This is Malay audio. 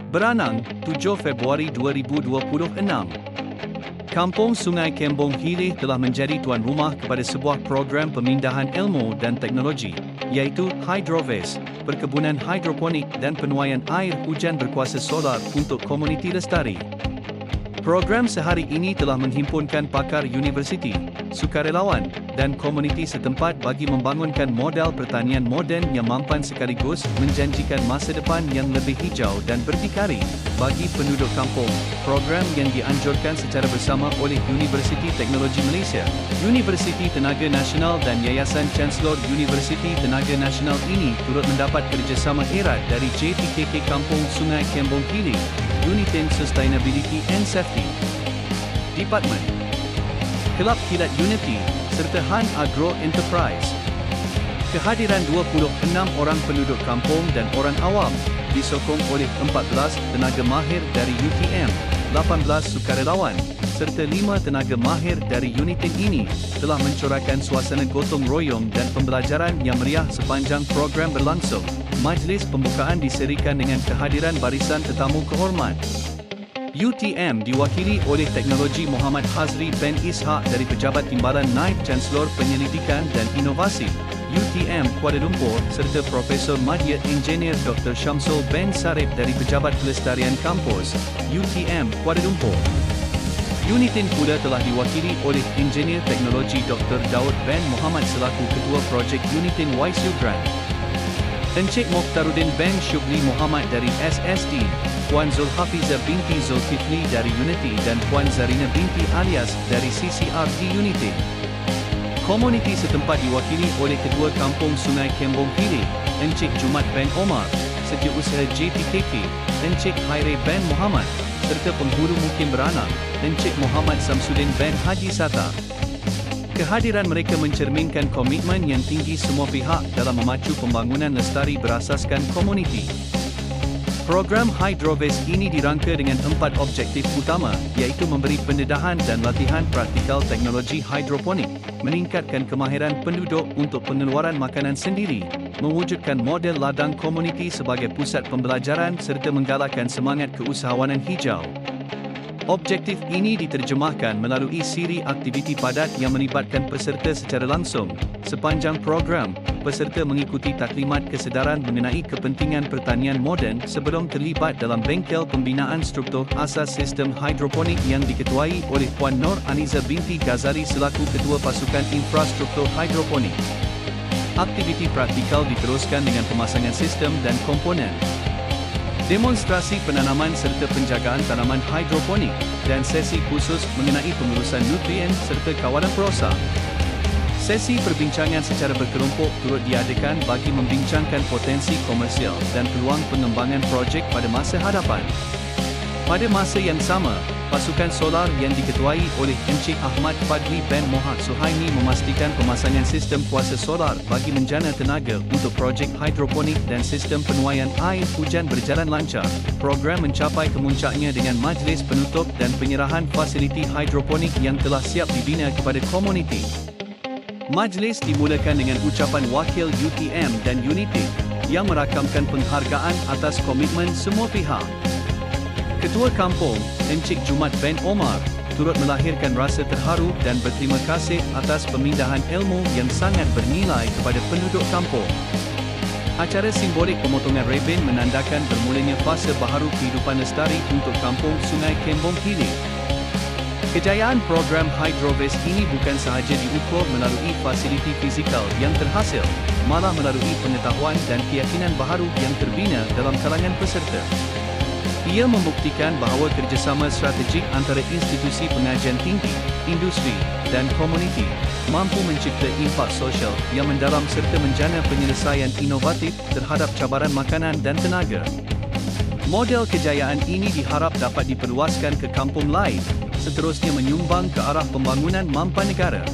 Beranang, 7 Februari 2026. Kampung Sungai Kembong Hilih telah menjadi tuan rumah kepada sebuah program pemindahan ilmu dan teknologi, iaitu Hydrovest, perkebunan hidroponik dan penuaian air hujan berkuasa solar untuk komuniti lestari. Program sehari ini telah menghimpunkan pakar universiti, sukarelawan, dan komuniti setempat bagi membangunkan model pertanian moden yang mampan sekaligus menjanjikan masa depan yang lebih hijau dan berdikari bagi penduduk kampung. Program yang dianjurkan secara bersama oleh Universiti Teknologi Malaysia, Universiti Tenaga Nasional dan Yayasan Chancellor Universiti Tenaga Nasional ini turut mendapat kerjasama erat dari JPKK Kampung Sungai Kembong Hilih, Unitin Sustainability and Safety Department, Kelab Kilat Unity serta Han Agro Enterprise. Kehadiran 26 orang penduduk kampung dan orang awam disokong oleh 14 tenaga mahir dari UTM, 18 sukarelawan serta 5 tenaga mahir dari Unitin ini telah mencorakkan suasana gotong royong dan pembelajaran yang meriah sepanjang program berlangsung. Majlis pembukaan diserikan dengan kehadiran barisan tetamu kehormat. UTM diwakili oleh Teknologi Muhammad Hazri bin Ishaq dari Pejabat Timbalan Naib Chancellor Penyelidikan dan Inovasi UTM Kuala Lumpur serta Profesor Madya Engineer Dr. Syamsul bin Sarip dari Pejabat Pelestarian Kampus UTM Kuala Lumpur. Unitin pula telah diwakili oleh Engineer Teknologi Dr. Daud bin Muhammad selaku Ketua Projek Unitin YSU Grant. Encik Mokhtaruddin bin Syubli Muhammad dari SSD, Puan Zulhafizah binti Zulkifli dari Unity dan Puan Zarina binti Alias dari CCRT Unity. Komuniti setempat diwakili oleh Ketua Kampung Sungai Kembong Hilih, Encik Jumat bin Omar, Setiausaha JPKK, Encik Hairi bin Muhammad, serta Penghulu Mukim Beranang, Encik Muhammad Samsudin bin Haji Sata. Kehadiran mereka mencerminkan komitmen yang tinggi semua pihak dalam memacu pembangunan lestari berasaskan komuniti. Program Hydrovest ini dirangka dengan 4 objektif utama, iaitu memberi pendedahan dan latihan praktikal teknologi hidroponik, meningkatkan kemahiran penduduk untuk pengeluaran makanan sendiri, mewujudkan model ladang komuniti sebagai pusat pembelajaran serta menggalakkan semangat keusahawanan hijau. Objektif ini diterjemahkan melalui siri aktiviti padat yang melibatkan peserta secara langsung. Sepanjang program, peserta mengikuti taklimat kesedaran mengenai kepentingan pertanian moden sebelum terlibat dalam bengkel pembinaan struktur asas sistem hidroponik yang diketuai oleh Puan Nur Aniza binti Ghazali selaku Ketua Pasukan Infrastruktur Hidroponik. Aktiviti praktikal diteruskan dengan pemasangan sistem dan komponen, demonstrasi penanaman serta penjagaan tanaman hidroponik, dan sesi khusus mengenai pengurusan nutrien serta kawalan perosa. Sesi perbincangan secara berkelompok turut diadakan bagi membincangkan potensi komersial dan peluang pengembangan projek pada masa hadapan. Pada masa yang sama, pasukan solar yang diketuai oleh Encik Ahmad Fadli bin Mohd Suhaimi memastikan pemasangan sistem kuasa solar bagi menjana tenaga untuk projek hidroponik dan sistem penuaian air hujan berjalan lancar. Program mencapai kemuncaknya dengan majlis penutup dan penyerahan fasiliti hidroponik yang telah siap dibina kepada komuniti. Majlis dimulakan dengan ucapan wakil UTM dan Unity yang merakamkan penghargaan atas komitmen semua pihak. Ketua Kampung, Encik Jumat bin Omar, turut melahirkan rasa terharu dan berterima kasih atas pemindahan ilmu yang sangat bernilai kepada penduduk kampung. Acara simbolik pemotongan rebin menandakan bermulanya fasa baharu kehidupan lestari untuk Kampung Sungai Kembong Hilih. Kejayaan program Hydrovest ini bukan sahaja diukur melalui fasiliti fizikal yang terhasil, malah melalui pengetahuan dan keyakinan baharu yang terbina dalam kalangan peserta. Ia membuktikan bahawa kerjasama strategik antara institusi pengajian tinggi, industri, dan komuniti mampu mencipta impak sosial yang mendalam serta menjana penyelesaian inovatif terhadap cabaran makanan dan tenaga. Model kejayaan ini diharap dapat diperluaskan ke kampung lain, seterusnya menyumbang ke arah pembangunan mampan negara.